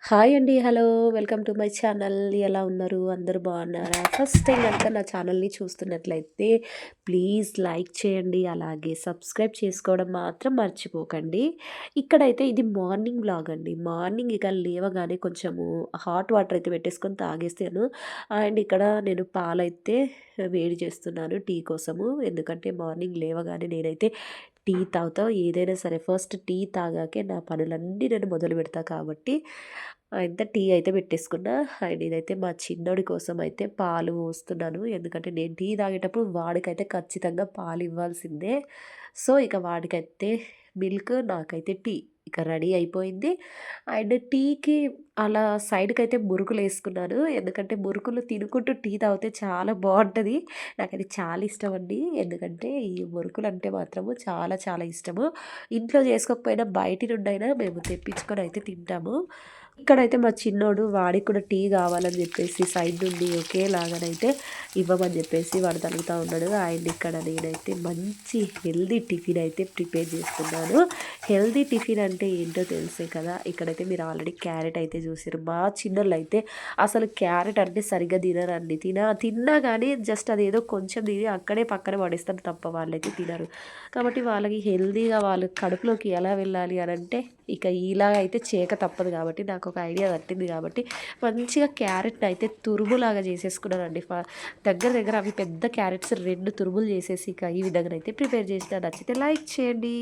Hi అండి. Hello. Welcome to my channel. ఎలా ఉన్నారు? అందరూ బాగున్నారా? ఫస్ట్ టైం గనుక నా ఛానల్‌ని చూస్తున్నట్లయితే ప్లీజ్ లైక్ చేయండి. అలాగే సబ్స్క్రైబ్ చేసుకోవడం మాత్రం మర్చిపోకండి. ఇక్కడైతే ఇది మార్నింగ్ వ్లాగ్ అండి. మార్నింగ్ ఇక లేవగానే కొంచెము హాట్ వాటర్ అయితే పెట్టేసుకొని తాగేసాను. అండ్ ఇక్కడ నేను పాలైతే వేడి చేస్తున్నాను టీ కోసము. ఎందుకంటే మార్నింగ్ లేవగానే నేనైతే టీ తాగుతా. ఏదైనా సరే ఫస్ట్ టీ తాగాకే నా పనులన్నీ నేను మొదలుపెడతా కాబట్టి ఇంత టీ అయితే పెట్టేసుకున్నా. అండ్ ఇదైతే మా చిన్నోడి కోసం అయితే పాలు పోస్తున్నాను. ఎందుకంటే నేను టీ తాగేటప్పుడు వాడికైతే ఖచ్చితంగా పాలు ఇవ్వాల్సిందే. సో, ఇక వాడికైతే మిల్క్, నాకైతే టీ ఇక రెడీ అయిపోయింది. అండ్ టీకి అలా సైడ్‌కైతే మురుకులేసుకున్నాను. ఎందుకంటే మురుకులు తినుకుంటూ టీ తాగితే చాలా బావుంటది. నాకది చాలా ఇష్టమండి. ఎందుకంటే ఈ మురుకులంటే మాత్రము చాలా చాలా ఇష్టము. ఇంట్లో చేసుకోకపోయినా బయటి నుండైనా మేము తెప్పించుకొని అయితే తింటాము. ఇక్కడైతే మా చిన్నోడు వాడికి కూడా టీ కావాలని చెప్పేసి సైడ్ నుండి ఒకేలాగానైతే ఇవ్వమని చెప్పేసి వాడు తలుగుతా ఉన్నాడు. అండ్ ఇక్కడ నేనైతే మంచి హెల్తీ టిఫిన్ అయితే ప్రిపేర్ చేస్తున్నాను. హెల్తీ టిఫిన్ అంటే ఏంటో తెలుసే కదా! ఇక్కడైతే మీరు ఆల్రెడీ క్యారెట్ అయితే చూసిర్రు. మా చిన్నోళ్ళైతే అసలు క్యారెట్ అంటే సరిగ్గా తినరండి. తిన్నా కానీ జస్ట్ అదేదో కొంచెం తిని అక్కడే పక్కన పడేస్తారు తప్ప వాళ్ళైతే తినరు. కాబట్టి వాళ్ళకి హెల్తీగా వాళ్ళు కడుపులోకి ఎలా వెళ్ళాలి అనంటే ఇక ఇలా అయితే చేయక తప్పదు కాబట్టి నాకొక ఐడియా తట్టింది కాబట్టి మంచిగా క్యారెట్‌ని అయితే తురుములాగా చేసేసుకున్నానండి. దగ్గర దగ్గర అవి పెద్ద క్యారెట్స్ 2 తురుములు చేసేసి ఇక ఈ విధంగానైతే ప్రిపేర్ చేసినా. నచ్చితే లైక్ చేయండి.